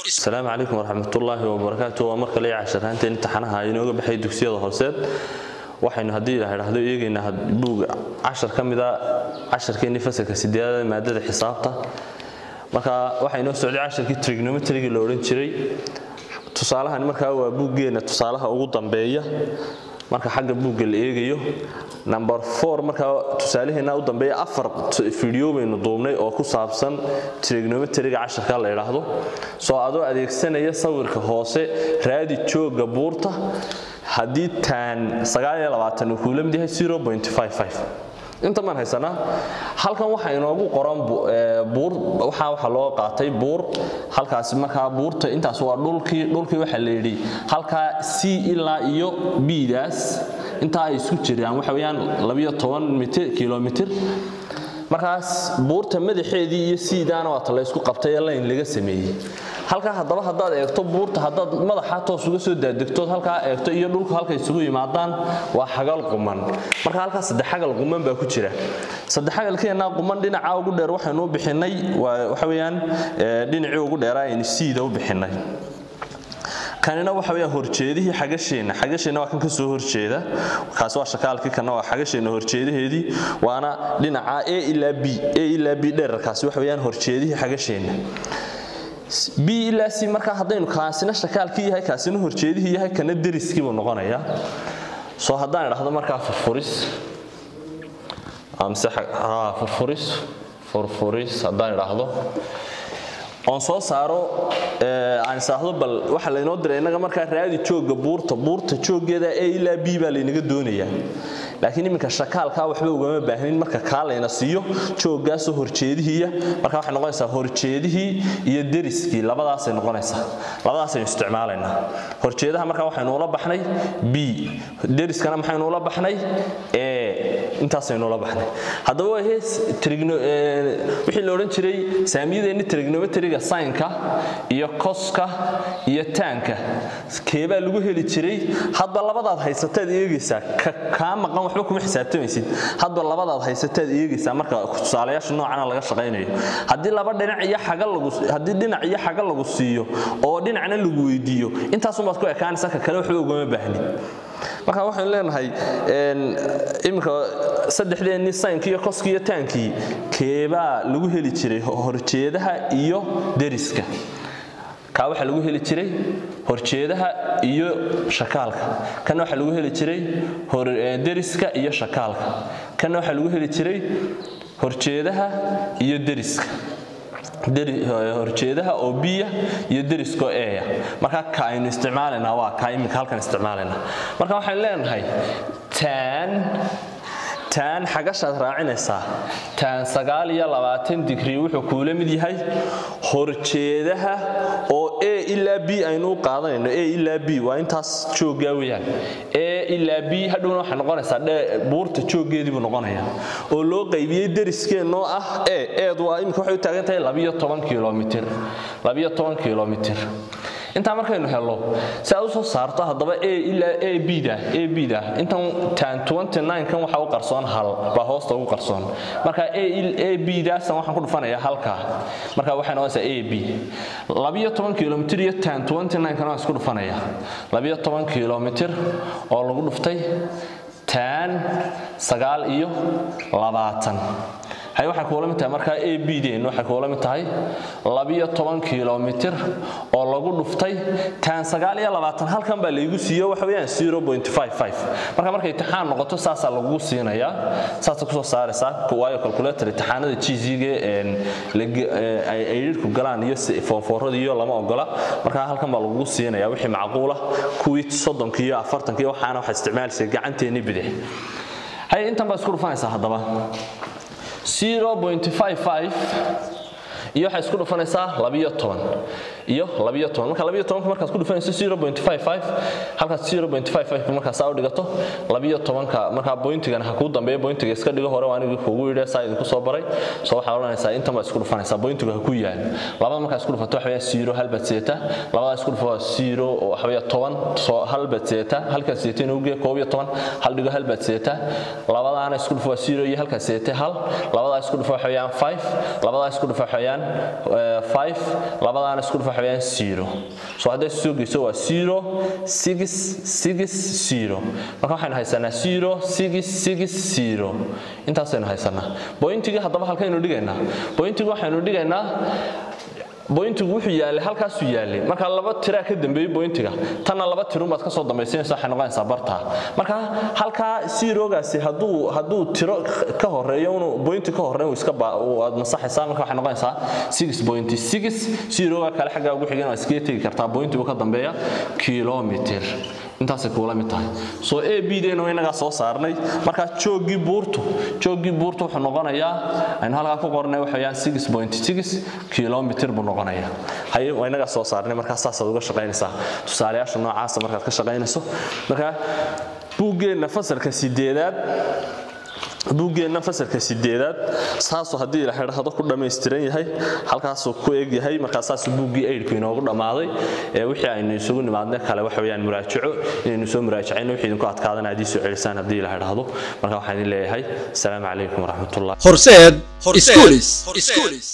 السلام عليكم ورحمة الله وبركاته ومركل لي عشرة أنت امتحانها ينوجب بحي دكسية هرسات waxaynu hadii ilaahayraahdo eegayna buug 10 kamida 10 keenii fasalka 8 maadada xisaabta marka waxaynu socday 10kii trigonometry la oran jiray tusaalahan marka waa buugeena tusaalaha ugu dambeeya marka xagga buugga la eegayo number 4 marka tusaalaheena u dambeeya 4 video baynu duubnay oo ku saabsan trigonometry-ga 10ka la yiraahdo soo adoo adeegsanaya sawirka hoose raadi jooga buurta hadii tan 29 ku la mid yahay 0.55 inta man haysana halkan waxa inoogu qoran buur waxa loo qaatay buur halkaas marka buurta intaas waa dhulkii waxa la yiri halka C ilaa iyo B daas inta ay isku jiraan waxa weeyaan 12 kilomitir markaas buurta madaxeedii iyo sidaana waa la isku qabtay line laga sameeyay halka hadaba hadaad eegto buurta hadaad madaxa toos uga soo daadegto halka eegto iyo dhulka halka isugu yimaadaan waa xagal quman marka halka saddex xagal quman baa ku jira saddex xagalkeena quman dhinaca ugu dheer waxaanu bixinay waxa weeyaan dhinacii ugu dheeraa in siida u bixinay kanina waxa weeyaan horjeedihii xagasheena waa kan ka soo horjeeda kaas waa shakaalkii kana waa xagasheena horjeedaheedii waana dhinaca A ilaa B dheerkaas waxa weeyaan horjeedihii xagasheena B ilaa C marka hadaynu kaasina shakaalkii yahay kaasina horjeedihii yahay kana deriskii buu noqonayaa soo hadaan iraahdo marka furfuris hadaan iraahdo on soo saaro aan saahdo bal waxa la inoo diray inaga marka raadi jooga buurta joogeeda A ilaa B baa la inaga doonayaa laakiin iminka shakaalka waxba uga baahnin marka kaalayna siiyo joogaas horjeedihiya marka waxa noqonaysaa horjeedihii iyo deriskii labadaas ay noqonaysaa labadaas ay isticmaalayna horjeedaha marka waxaynu ula baxnay B deriskana maxaynu ula baxnay A intaas aynu ula baxnay hadaba waa hees wixii la oran jiray saamiyadeena trigonometry-ga sin-ka iyo cos-ka iyo tan-ka keebaa lagu heli jiray hadba labadaad haysateed eegaysaa ka maqan waxba kuma xisaabtamaysid hadba labadaad haysateed eegaysaa marka tusaalayaasha noocan laga shaqeynayo hadii laba dhinac iyo xagal lagu siiyo oo dhinacna lagu weydiiyo intaas uma ku ekaanaysa ka kale waxba uga baahnin marka waxaan leenahay imika saddexdeeni sin-kii iyo cos-kii iyo tan-kii keebaa lagu heli jiray horjeedaha iyo deriska ka waxa lagu heli jiray horjeedaha iyo shakaalka kana waxa lagu heli jiray deriska iyo shakaalka kana waxa lagu heli jiray horjeedaha iyo deriska horjeedaha oo B iyo deriska oo A marka ka aynu isticmaalayna waa ka imika halkan isticmaalayna marka waxaan leenahay tan xagashaad raacinaysaa tan 29 degree wuxuu ku la mid yahay horjeedaha oo A ilaa B aynu qaadanayno A ilaa B waa intaas jooga weeyaan A ilaa B hadhowna waxa noqonaysaa buurta joogeedii buu noqonayaa oo loo qaybiyay deriskeeno ah A waa imika waxay u taagan tahay 12 kilomitir inta markaynu helo si aad u soo saarto hadaba A ilaa AB da intan tan 29 kan waxa uu qarsoon hal ba hoosta ugu qarsoon marka AB daas waxaan ku dhufanayaa halka marka waxay noqonaysaa AB 12 kilomitir iyo tan 29 kan waan isku dhufanayaa 12 kilomitir oo lagu dhuftay tan 29 hay waxa ku la mid tahay marka AB deeno waxa ku la mid tahay 12 kilomitir oo lagu dhuftay tan 29 halkan baa la igu siiyo waxa weeyaan 0.55 marka markay imtixaan noqoto saasa lagu siinayaa saasa ku soo saaraysaa waayo calculator imtixaanada GCG ay ku galaan iyo foorada iyo lama ogola marka halkan baa lagu siinayaa wixii macquul ah kuwii 30 iyo 40 iyo waxaana waxa isticmaalsay gacanteena bidix hay intan baa isku dhufanaysaa hadaba 0.55 iyo waxa isku dhufanaysaa 12 iyo 12 marka 12 markaad ku dhufanayso 0.55 halkaas 0.55 markaas aad dhigato 12 marka pointigan ha ku dambeeyo pointiga iska dhigo hore waan kuugu yiri side ku soo baray soo waxa oranaysaa inta ma isku dhufanaysaa pointiga ha ku yaal labada markaas ku dhufato waxa weeye 0 hal bad seeta labada isku dhufo 0 oo waxa weeye 10 soo hal bad seeta halkaas seeteen ugu 12 hal dhigo hal bad seeta labadaana isku dhufo 0 iyo halkaas seeta hal labada isku dhufo waxa weeye 5 labada isku dhufo waxa weeye 5 labadaana isku dhufo waxa weeye 0 soo haday soo geyso waa 0 6 6 0 marka waxaan haysanaa 0 6 6 0 intaas aynu haysanaa pointiga hadaba halkaynu dhigaynaa pointiga waxaanu dhigaynaa pointigu wuxuu yaalay halkaas uu yaalay marka laba tira ka dambeeyay pointiga tan laba tiro baad ka soo dambaysanaysaa waxa noqonaysaa barta marka halka 0gaasi haduu tiro ka horeeyo inuu pointi ka horeeyo iska aad masaxaysaa marka waxa noqonaysaa 6.6 0ga kale xagga ugu xigana iska tagi kartaa pointigu ka dambeeya kilometer intaas ay kula mid tahay soo AB deeno inaga soo saarnay marka joogii buurtu wuxuu noqonayaa aan halka ku qornay waxa 6.6 kilometer buu noqonayaa hay inaga soo saarnay marka saas uga shaqeynaysaa tusaalayaasha noocaas markaad ka shaqeynayso marka buugeena fasalka 8aad buugeena fasalka 8aad saaso hadii la xiraado ku dhameystiran yahay halkaas uu ku eeg yahay marka saas buugii 8 inoogu dhamaaday wixii aynu isugu nimaadnay kale waxa weeyaan muraajaco inaynu soo muraajacayno wixii idinku adkaadana hadii soo celisaan hadii la xiraado marka waxaan leeyahay assalaamu calaykum waraxmatullaahi horseed schools